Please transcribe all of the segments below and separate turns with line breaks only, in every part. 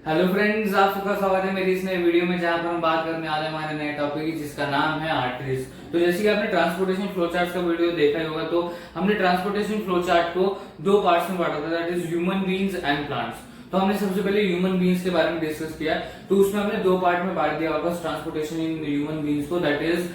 Hello friends, आप सबका स्वागत है मेरी इस नए वीडियो में जहां पर हम बात करने वाले हैं हमारे नए टॉपिक की जिसका नाम है आर्टरीज। तो जैसे कि आपने ट्रांसपोर्टेशन फ्लो चार्ट का वीडियो देखा ही होगा, तो हमने ट्रांसपोर्टेशन फ्लो चार्ट को दो पार्ट्स में बांटा था, that is human beings and plants. तो हमने सबसे पहले ह्यूमन बीइंग्स के बारे में डिस्कस किया, तो उसमें हमने दो पार्ट में बांट दिया वापस ट्रांसपोर्टेशन इन ह्यूमन बीइंग्स को, that is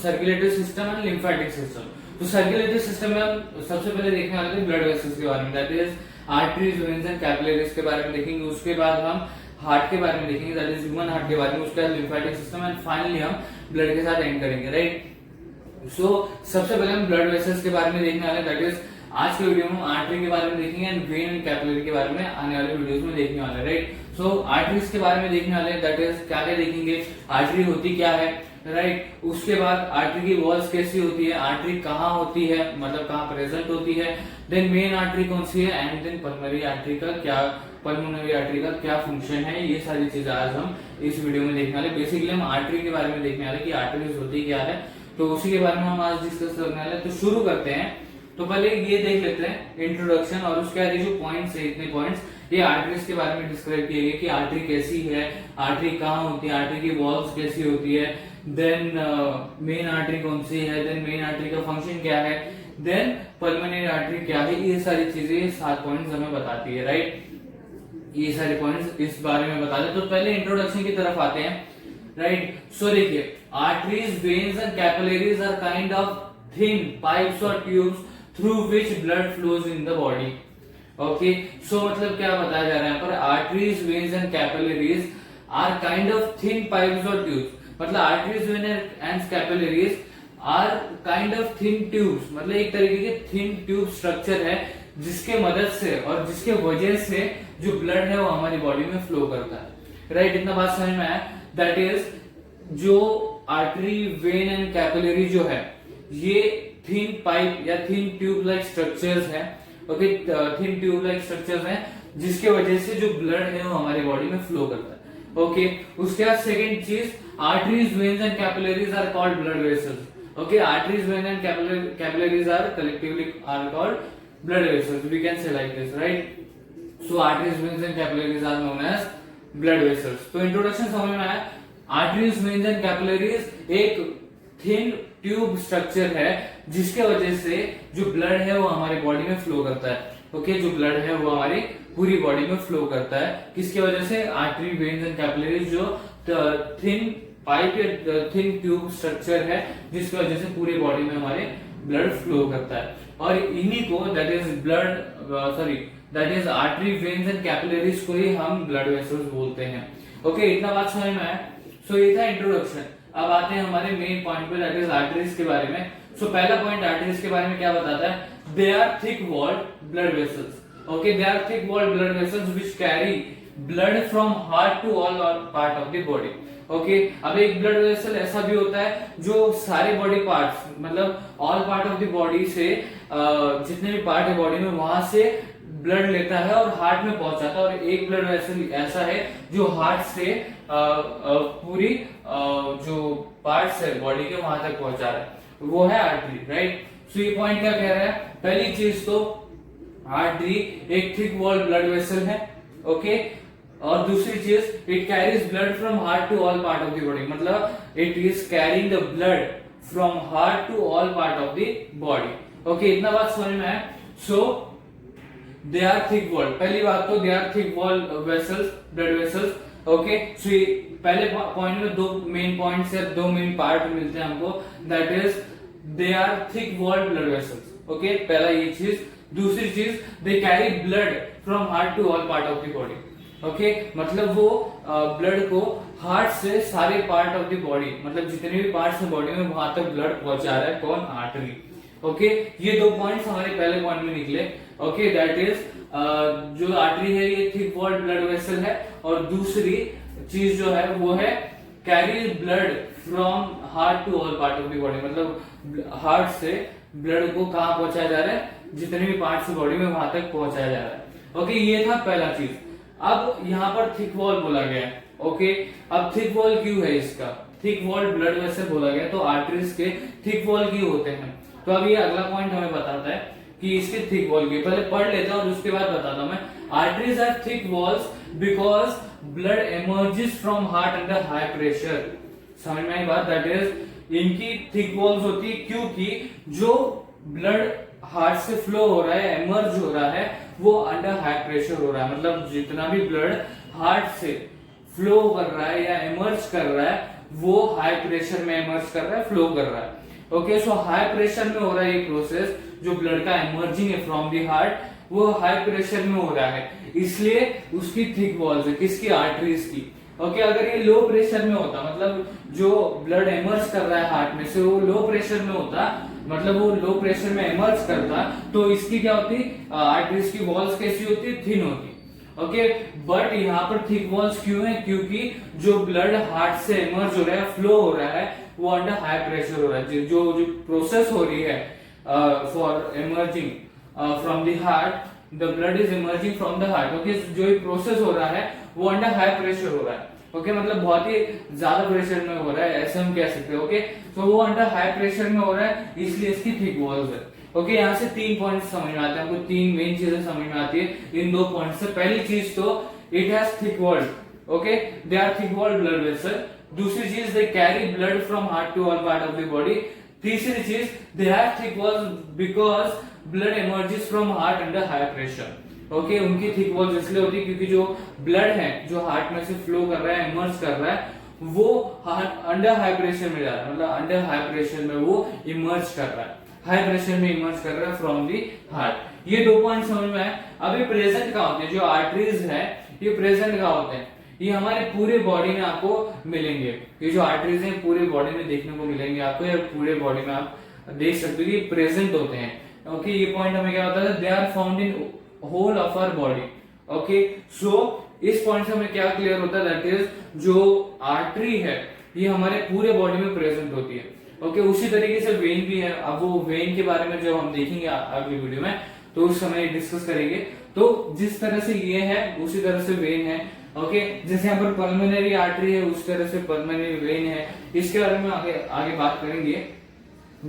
circulatory system and lymphatic system. तो सर्कुलेटरी सिस्टम में हम सबसे पहले देखने वाले थे ब्लड वेसल्स के बारे में, that is arteries, veins and capillaries के बारे में देखेंगे। उसके बाद हम हार्ट के बारे में देखेंगे, दैट इज ह्यूमन हार्ट के बारे में, उसके बाद लिम्फेटिक सिस्टम एंड फाइनली हम ब्लड के साथ एंड करेंगे, राइट। सो सबसे पहले हम ब्लड वेसल्स के बारे में देखने वाले, दैट इज आज के वीडियो में हम आर्टरी के बारे में देखेंगे एंड वेन एंड कैपिलरी के बारे में आने वाले वीडियोस में देखने वाले, राइट। सो आर्टरीज के बारे में देखने वाले, दैट इज क्या क्या देखेंगे, आर्टरी होती क्या है, राइट। उसके बाद आर्टरी की वॉल्स कैसी होती है, आर्टरी कहाँ होती है, मतलब कहाँ प्रेजेंट होती है, देन मेन आर्टरी कौन सी है, एंड देन पल्मोनरी आर्टरी का क्या, पल्मोनरी आर्टरी का क्या फंक्शन है। ये सारी चीजें आज हम इस वीडियो में देखने वाले। बेसिकली हम आर्टरी के बारे में देखने वाले कि आर्टरीज होती क्या है, तो उसी के बारे में हम आज डिस्कस करने वाले। तो शुरू करते हैं। तो पहले ये देख लेते हैं इंट्रोडक्शन, और उसके बाद जो पॉइंट्स है, इतने पॉइंट्स ये आर्टरीज के बारे में डिस्क्राइब किए गए कि आर्टरी कैसी है, आर्टरी कहाँ होती है, आर्टरी की वॉल्स कैसी होती है, देन मेन आर्टरी कौन सी है, देन मेन आर्टरी का फंक्शन क्या है, देन पल्मोनरी आर्टरी क्या है। ये सारी चीजें 7 पॉइंट्स हमें बताती है, राइट। ये सारे पॉइंट्स इस बारे में बता दे। तो पहले इंट्रोडक्शन की तरफ आते हैं, राइट। सो देखिए, arteries, veins and capillaries are kind of thin pipes और tubes through which blood flows in the body. Okay, so मतलब क्या बताया जा रहा है यहाँ पर, arteries, veins and capillaries are kind of thin pipes और ट्यूब्स। मतलब arteries, vein and capillaries are kind of thin tubes, मतलब एक तरीके के थिन ट्यूब स्ट्रक्चर है जिसके मदद से और जिसके वजह से जो ब्लड है वो हमारी बॉडी में फ्लो करता है, राइट। इतना बात समझ में आया। दैट इज जो आर्टरी, वेन एंड कैपिलरी जो है ये थिन पाइप या थिन ट्यूब लाइक स्ट्रक्चर्स हैं, okay, thin tube like structures हैं जिसके वजह से जो ब्लड है वो हमारी बॉडी में फ्लो करता है, ओके। उसके बाद सेकेंड चीज, arteries, veins and capillaries are called blood vessels. Okay, arteries, veins and capillaries are collectively are called blood vessels. We can say like this, right? So arteries, veins and capillaries are known as blood vessels. तो introduction समझ में आया। Arteries, veins and capillaries एक thin tube structure है जिसके वजह से जो ब्लड है वो हमारी बॉडी में फ्लो करता है, ओके। जो ब्लड है वो हमारी पूरी बॉडी में फ्लो करता है, किसकी वजह से, आर्टरी, वेन्स एंड कैपिलरीज जो थिन पाइप या थिन ट्यूब स्ट्रक्चर है जिसकी वजह से पूरी बॉडी में हमारे ब्लड फ्लो करता है। और इन्हीं को that is that is artery, veins and capillaries को ही हम ब्लड वेसल्स बोलते हैं, ओके। इतना बात समझ में आया। सो ये था इंट्रोडक्शन। अब आते हैं हमारे मेन पॉइंट पे, दैट इज आर्टरीज के बारे में। सो पहला पॉइंट आर्टरीज के बारे में क्या बताता है, they are thick walled blood vessels, okay. They are thick walled blood vessels which carry blood from heart to all part of the body, okay. अब एक ब्लड वेसल ऐसा भी होता है जो सारे बॉडी पार्ट्स, मतलब all part of the body से जितने भी पार्ट है बॉडी में वहां से ब्लड लेता है और हार्ट में पहुंचाता है। और एक ब्लड वेसल ऐसा है जो हार्ट से पूरी जो पार्ट्स है बॉडी के वहां तक पहुंचा रहा है, वो है आर्टरी, राइट। सो ये पॉइंट क्या कह रहा है, पहली चीज तो आर्टरी एक थिक वॉल्ड ब्लड वेसल है, ओके। और दूसरी चीज, it carries blood from heart to all part of the body, मतलब it is carrying the blood from heart to all part of the body, okay. इतना बात समझ में है। So they are thick walled, पहली बात तो they are thick walled vessels, blood vessels, okay. So पहले पॉइंट में दो मेन पॉइंट्स या दो मेन पार्ट मिलते हैं हमको, that is they are thick walled blood vessels, okay. पहला ये चीज। दूसरी चीज, they carry blood from heart to all part of the body, okay. मतलब वो ब्लड को हार्ट से सारे पार्ट ऑफ द बॉडी, मतलब जितने भी पार्ट्स हैं बॉडी में वहां तक ब्लड पहुंचा रहा है, कौन, आर्टरी, ओके। ये दो पॉइंट्स हमारे पहले पॉइंट में निकले, ओके। दैट इज जो आर्टरी है ये थिक वॉल्ड ब्लड वेसल है, और दूसरी चीज जो है वो है carry blood from heart to all part of the body, मतलब हार्ट से ब्लड को कहाँ पहुंचाया जा रहा है, जितने भी पार्ट्स है बॉडी में वहां तक पहुंचाया जा रहा है, ओके। ये था पहला चीज। अब यहाँ पर थिक वॉल बोला गया है, ओके। अब थिक वॉल क्यों है इसका, थिक वॉल ब्लड वेसल बोला गया, तो आर्टरीज के थिक वॉल क्यों होते हैं। तो अब ये अगला पॉइंट हमें बताता है कि इसके थिक वॉल के, पहले पढ़ लेता हूं और उसके बाद बताता हूं मैं। Arteries are thick walls because blood emerges from heart under high pressure. समझ में आई बात? दैट इज इनकी थिक वॉल्स होती है क्योंकि जो ब्लड हार्ट से फ्लो हो रहा है, एमर्ज हो रहा है, वो अंडर हाई प्रेशर हो रहा है। मतलब जितना भी ब्लड हार्ट से फ्लो कर रहा है या एमर्ज कर रहा है वो हाई प्रेशर में एमर्ज कर रहा है, फ्लो कर रहा है। ओके, सो हाई प्रेशर में हो रहा है ये प्रोसेस, जो ब्लड का एमर्जिंग है फ्रॉम दी हार्ट वो हाई प्रेशर में हो रहा है, इसलिए उसकी थिक वॉल्स है। किसकी? आर्टरीज की। ओके, अगर ये लो प्रेशर में होता, मतलब जो ब्लड एमर्ज कर रहा है हार्ट में से वो लो प्रेशर में होता, मतलब वो लो प्रेशर में एमर्ज करता, तो इसकी क्या होती? आर्टरीज की वॉल्स कैसी होती? थिन होती। ओके, बट यहाँ पर थिक वॉल्स क्यों है? क्योंकि जो ब्लड हार्ट से एमर्ज हो रहा है, फ्लो हो रहा है, वो अंडर हाई प्रेशर हो रहा है। जो जो प्रोसेस हो रही है for emerging from the heart, the blood is emerging from the heart. Okay, जो ये प्रोसेस हो रहा है वो अंडर हाई प्रेशर हो रहा है। ओके, मतलब बहुत ही ज्यादा प्रेशर में हो रहा है, ऐसे हम कह सकते हैं। ओके, तो वो अंडर हाई प्रेशर में हो रहा है, इसलिए इसकी थिक वॉल्स है। ओके, यहाँ से 3 पॉइंट समझ में आते हैं हमको, 3 मेन चीजें समझ में आती है इन 2 पॉइंट से। पहली चीज तो it has thick walled. Okay, they are thick walled blood vessel. दूसरी चीज, they carry blood from heart to all part of the body. तीसरी चीज, they have thick walls because blood emerges from heart under high pressure. Okay, उनकी thick walls इसलिए होती है क्योंकि जो ब्लड है जो हार्ट में से फ्लो कर रहा है, एमर्ज कर रहा है, वो अंडर हाई प्रेशर में जा रहा है, मतलब अंडर हाई प्रेशर में वो इमर्ज कर रहा है, हाई प्रेशर में इमर्ज कर रहा है फ्रॉम दी हार्ट। ये 2 पॉइंट समझ में आए। अभी प्रेजेंट कहाँ होते हैं? जो आर्टरीज है ये प्रेजेंट कहाँ होते हैं? ये हमारे पूरे बॉडी में आपको मिलेंगे। ये जो आर्टरीज हैं पूरे बॉडी में देखने को मिलेंगे आपको, या पूरे बॉडी में आप देख सकते हो कि प्रेजेंट होते हैं। ओके, ये पॉइंट हमें क्या होता है? They are found in whole of our body. Okay, so इस पॉइंट से हमें क्या क्लियर होता है? दैट इज जो आर्टरी है ये हमारे पूरे बॉडी में प्रेजेंट होती है। ओके, उसी तरीके से वेन भी है। अब वो वेन के बारे में जब हम देखेंगे अगली वीडियो में तो उस समय डिस्कस करेंगे। तो जिस तरह से ये है उसी तरह से वेन है। ओके, जैसे यहाँ पर पल्मोनरी आर्टरी है उस तरह से पल्मोनरी वेन है। इसके बारे में आगे बात करेंगे।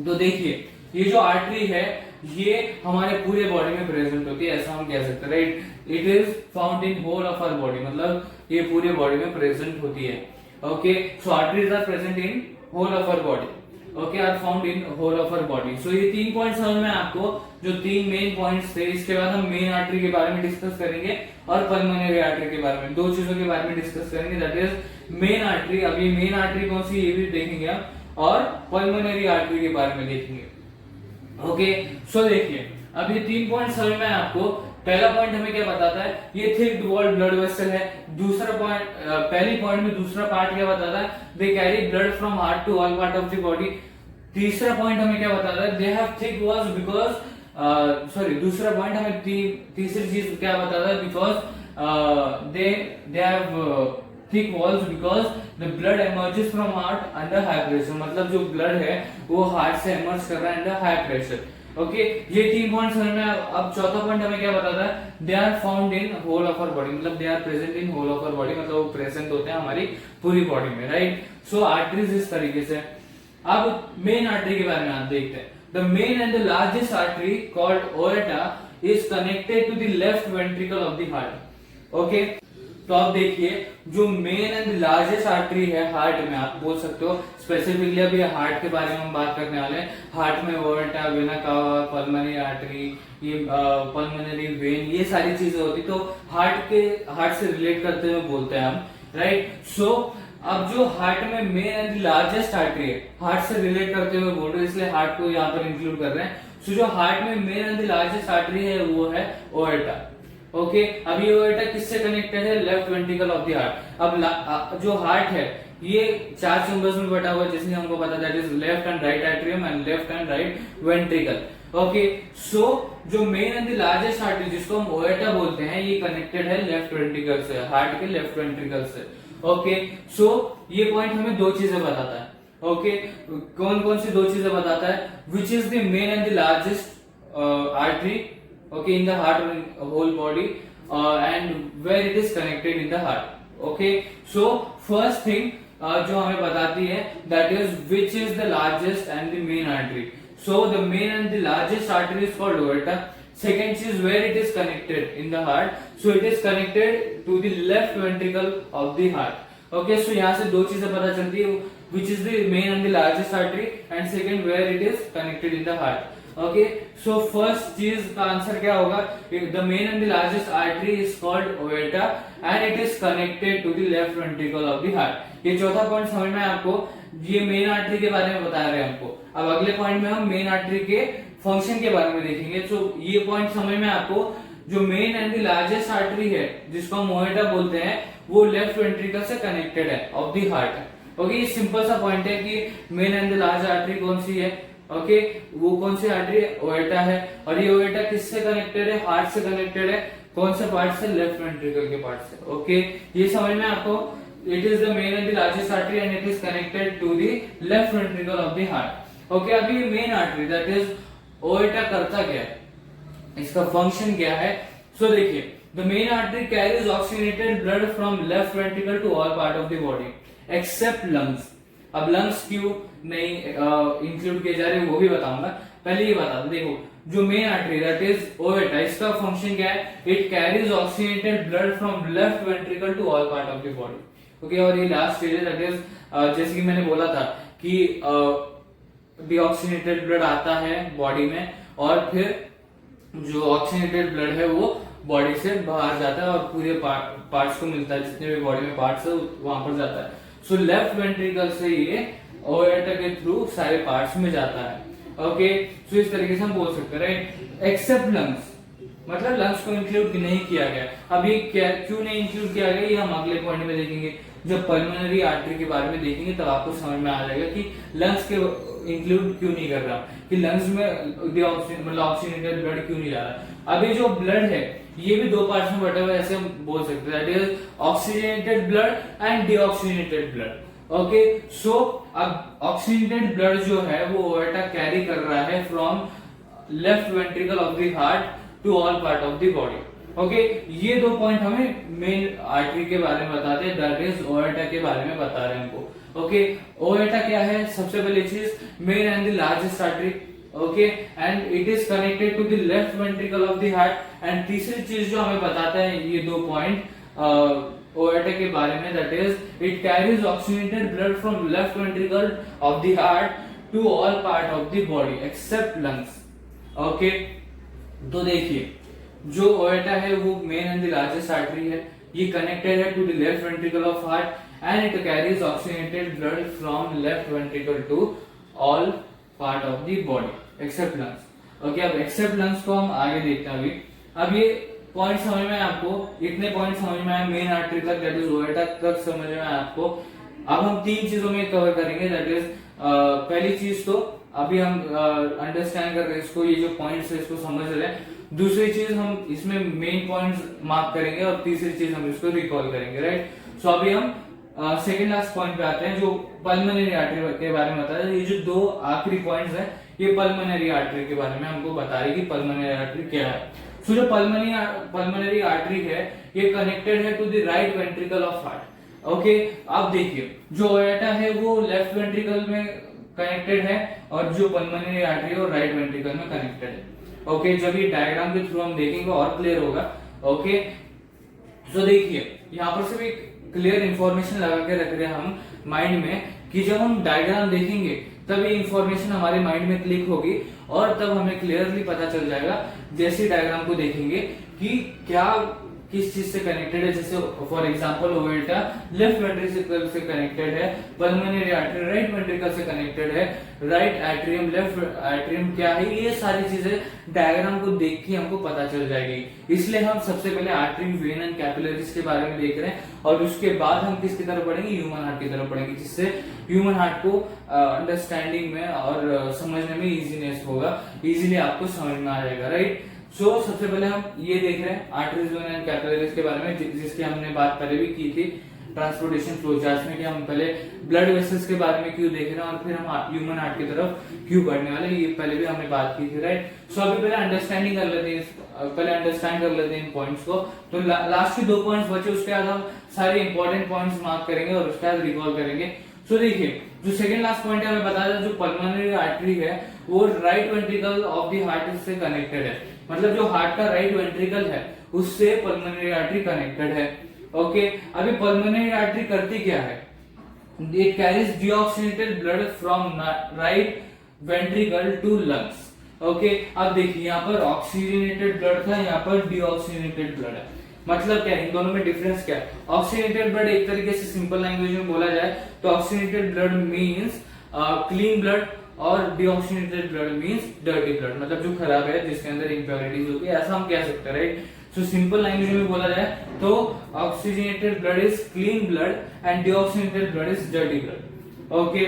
तो देखिए, ये जो आर्टरी है ये हमारे पूरे बॉडी में प्रेजेंट होती है, ऐसा हम कह सकते हैं, right? It is found in whole of our body, मतलब ये पूरे बॉडी में प्रेजेंट होती है। Okay, so arteries are present in whole of our body. Okay, are found in whole of our body. So ये 3 पॉइंट समझ में आपको, जो 3 मेन पॉइंट्स थे। इसके बाद हम मेन आर्टरी के बारे में डिस्कस करेंगे और पल्मोनरी आर्टरी के बारे में, 2 चीजों के बारे में डिस्कस करेंगे। दैट इज मेन आर्टरी, अभी मेन आर्टरी कौन सी ये भी देखेंगे हम, और पल्मोनरी आर्टरी के बारे में देखेंगे। ओके, सो देखिए, अब ये 3 पॉइंट समझ में आपको। पहला पॉइंट हमें क्या बताता है? ये थिक वॉल्ड ब्लड वेसल है। दूसरा पॉइंट, पहली पॉइंट में दूसरा पार्ट क्या बताता है? They carry blood from heart to all part of the body. तीसरा पॉइंट हमें क्या बताता है? They have thick walls because दूसरा पॉइंट हमें तीसरी चीज क्या बताता है? Because they have thick walls because the blood emerges from heart under high pressure, मतलब जो ब्लड है वो हार्ट से एमर्ज कर रहा है अंडर हाई प्रेशर। ओके, ये 3 पॉइंट समझ में। अब चौथा पॉइंट हमें क्या बताता है? They are found in whole of our body, मतलब they are present in whole of our body, मतलब वो प्रेजेंट होते हैं हमारी पूरी बॉडी में, राइट? सो आर्टरीज इस तरीके से। अब मेन आर्टरी के बारे में आप देखते हैं। The main and the largest artery called aorta is connected to the left ventricle of the heart. Okay, तो आप देखिए, जो मेन एंड लार्जेस्ट आर्टरी है हार्ट में, आप बोल सकते हो स्पेसिफिकली अभी हार्ट के बारे में हम बात करने वाले हैं। हार्ट में ओरेटा, वेना कावा, पल्मोनरी आर्टरी, ये पल्मोनरी वेन, ये सारी चीजें होती, तो हार्ट से रिलेट करते हुए बोलते हैं हम, राइट? सो अब जो हार्ट में मेन एंड लार्जेस्ट आर्टरी है, हार्ट से रिलेट करते हुए बोल रहे हैं, इसलिए हार्ट को यहाँ पर इंक्लूड कर रहे हैं। सो जो हार्ट में मेन एंड लार्जेस्ट आर्टरी है वो है ओरेटा। ओके, अब ये ओरेटा किससे कनेक्टेड है? Left ventricle of the heart. अब जो हार्ट है ये 4 चैम्बर्स में बटा हुआ है, जिसमें हमको पता that is left and right atrium and left and right ventricle. Okay, so जो main and the largest artery जिसको हम ओरेटा बोलते हैं, ये कनेक्टेड है लेफ्ट वेंट्रिकल से, हार्ट के लेफ्ट वेंट्रिकल से। ओके, सो ये पॉइंट हमें 2 चीजें बताता है। ओके, कौन कौन सी 2 चीजें बताता है? Which is the main and the largest artery okay in the heart whole body and where it is connected in the heart। okay, so first thing जो हमें बताती है that is which is the largest and the main artery। so the main and the largest artery is called aorta। Second चीज, where it is connected in the heart, so it is connected to the left ventricle of the heart. Okay, so यहाँ से दो चीजें पता चलती है, which is the main and the largest artery, and second where it is connected in the heart। okay, so first चीज का answer क्या होगा, the main and the largest artery is called aorta and it is connected to the left ventricle of the heart। ये चौथा point समझ में आपको, ये मेन आर्टरी के बारे में बता रहे हैं हमको। अब अगले पॉइंट में हम मेन आर्टरी के फंक्शन के बारे में देखेंगे। तो ये पॉइंट समझ में आपको, जो main and the largest artery है जिसको हम aorta बोलते हैं, वो लेफ्ट वेंट्रिकल से कनेक्टेड है ऑफ द हार्ट। ओके, ये सिंपल सा पॉइंट है कि main and the large artery कौन सी है। ओके, वो कौन सी आर्टरी है, ओएटा है, और ये ओएटा किससे कनेक्टेड है, हार्ट से कनेक्टेड है। कौन से पार्ट से, लेफ्ट वेंट्रिकल के पार्ट से। ओके, ये समझ में आपको, it is the main and the largest artery and it is connected to the left ventricle of the heart. Okay, अभी main artery that is aorta करता क्या है, इसका फंक्शन क्या है। सो देखिए, the main artery carries oxygenated blood from left ventricle to all part of the body except lungs. अब lungs क्यों नहीं इंक्लूड किए जा रहे वो भी बताऊंगा, पहले ये बता दो। देखो, जो main artery that is aorta, इसका फंक्शन क्या है, it carries oxygenated blood from left ventricle to all part of the body. Okay, और ये लास्ट स्टेज है दैट इज, जैसे कि मैंने बोला था कि डीऑक्सीजनेटेड ब्लड आता है बॉडी में, और फिर जो ऑक्सीजनेटेड ब्लड है वो बॉडी से बाहर जाता है और पूरे पार्ट्स को मिलता है, जितने भी बॉडी में पार्ट्स है वहां पर जाता है। सो लेफ्ट वेंट्रिकल से ये ओएटा के थ्रू सारे पार्ट्स में जाता है। ओके, सो इस तरीके से हम बोल सकते हैं, राइट। एक्सेप्ट लंग्स, मतलब लंग्स को इंक्लूड नहीं किया गया। अब ये क्यों नहीं इंक्लूड किया गया, ये हम अगले पॉइंट में देखेंगे। जब पल्मोनरी आर्टरी के बारे में देखेंगे तब आपको समझ में आ जाएगा कि लंग्स के इंक्लूड क्यों नहीं कर रहा, कि लंग्स में मतलब ऑक्सीजनेटेड ब्लड क्यों नहीं जा रहा। अभी जो ब्लड है ये भी दो पार्ट्स में बटा हुआ है, ऐसे हम बोल सकते हैं, that is oxygenated blood and deoxygenated blood. Okay, so अब ऑक्सीजनेटेड ब्लड जो है वो ओएटा कैरी कर रहा है from left ventricle of the heart to all part of the body. Okay, ये दो पॉइंट हमें मेन आर्टरी के बारे में बताते हैं, दैट इज ओएटा के बारे में बता रहे हैं हमको। ओके, ओएटा क्या है, सबसे पहली चीज, main and the largest artery. Okay, and it is connected to the left ventricle of the heart. And तीसरी चीज जो हमें बताता है ये दो पॉइंट ओएटा के बारे में, that is it carries oxygenated blood from left ventricle of the heart to all part of the body except lungs. Okay, तो देखिए, जो ओएटा है वो main and the largest artery है, ये कनेक्टेड है to the left ventricle of heart and it carries oxygenated blood from left ventricle to all part of the body except lungs. Okay, अब except lungs को हम आगे देखते हैं। अब ये पॉइंट समझ में आपको, इतने पॉइंट समझ में आए मेन आर्टरी तक, दैट इज ओएटा तक समझ में आए आपको। अब हम तीन चीजों में कवर करेंगे, दैट इज पहली चीज तो अभी हम अंडरस्टैंड कर रहे हैं इसको, ये जो पॉइंट्स है इसको समझ रहे हैं। दूसरी चीज हम इसमें मेन पॉइंट्स मार्क करेंगे और तीसरी चीज हम इसको रिकॉल करेंगे, राइट। सो अभी हम सेकेंड लास्ट पॉइंट पे आते हैं जो पल्मोनरी आर्टरी के बारे में बताया। ये जो दो आखिरी पॉइंट्स हैं ये पल्मोनरी आर्टरी के बारे में हमको बता रही कि पल्मोनरी आर्टरी क्या है। सो जो पल्मोनरी आर्टरी है ये कनेक्टेड है to the right ventricle of heart. Okay, अब देखिए, जो ओएटा है वो लेफ्ट वेंट्रिकल में कनेक्टेड है और जो पल्मोनरी आर्टरी है वो राइट वेंट्रिकल में कनेक्टेड है। ओके, जब ये डायग्राम के थ्रू हम देखेंगे और क्लियर होगा। ओके, तो देखिए, यहाँ पर सिर्फ एक क्लियर इंफॉर्मेशन लगा के रख रहे हैं हम माइंड में कि जब हम डायग्राम देखेंगे तब ये इंफॉर्मेशन हमारे माइंड में क्लिक होगी और तब हमें क्लियरली पता चल जाएगा जैसे डायग्राम को देखेंगे कि क्या किस चीज से कनेक्टेड है। जैसे फॉर एग्जांपल ओएटा लेफ्ट वेंट्रिकल से कनेक्टेड है, पल्मोनरी आर्टरी राइट वेंट्रिकल से कनेक्टेड है, राइट एट्रियम लेफ्ट एट्रियम क्या है, ये सारी चीजें डायग्राम को देख के हमको पता चल जाएगी। इसलिए हम सबसे पहले आर्टरी, वेन एंड कैपिलरीज के बारे में देख रहे हैं और उसके बाद हम किसकी तरफ पढ़ेंगे, ह्यूमन हार्ट की तरफ पढ़ेंगे, जिससे ह्यूमन हार्ट को अंडरस्टैंडिंग में और समझने में इजीनेस होगा, इजीली आपको समझ में आ जाएगा, राइट। सो सबसे पहले हम ये देख रहे हैं आर्टरीज, वेन एंड कैपिलरीज के बारे में, जिसकी हमने बात पहले भी की थी ट्रांसपोर्टेशन फ्लो चार्ट में, कि हम पहले ब्लड वेसल्स के बारे में क्यों देख रहे हैं और फिर हम ह्यूमन हार्ट की तरफ क्यों बढ़ने वाले, ये पहले भी हमने बात की थी, राइट। सो अभी पहले अंडरस्टैंडिंग कर लेते हैं, पहले अंडरस्टैंड कर लेते हैं इन पॉइंट्स को। तो लास्ट के दो पॉइंट्स बचे, उसके बाद हम सारे इंपॉर्टेंट पॉइंट्स मार्क करेंगे और उसके बाद रिकॉल करेंगे। सो देखिए, जो सेकंड लास्ट पॉइंट है हमें बताया था, जो पल्मोनरी आर्टरी है वो right ventricle of the heart से कनेक्टेड है। मतलब जो हार्ट का राइट वेंट्रिकल है उससे पल्मोनरी आर्टरी कनेक्टेड है। ओके, अभी पल्मोनरी आर्टरी करती क्या है? It carries deoxygenated blood from right ventricle to lungs. Okay, अब देखिए यहाँ पर ऑक्सीजनेटेड ब्लड था, यहाँ पर डीऑक्सीजनेटेड ब्लड है। मतलब क्या है, इन दोनों में डिफरेंस क्या है? ऑक्सीजनेटेड ब्लड एक तरीके से सिंपल लैंग्वेज में बोला जाए तो oxygenated blood means clean blood और deoxygenated blood means dirty blood, मतलब जो खराब है, जिसके अंदर इम्प्योरिटीज होगी, ऐसा हम कह सकते हैं, राइट? सो सिंपल लैंग्वेज में बोला जाए तो oxygenated blood is clean blood and deoxygenated blood is dirty blood. Okay,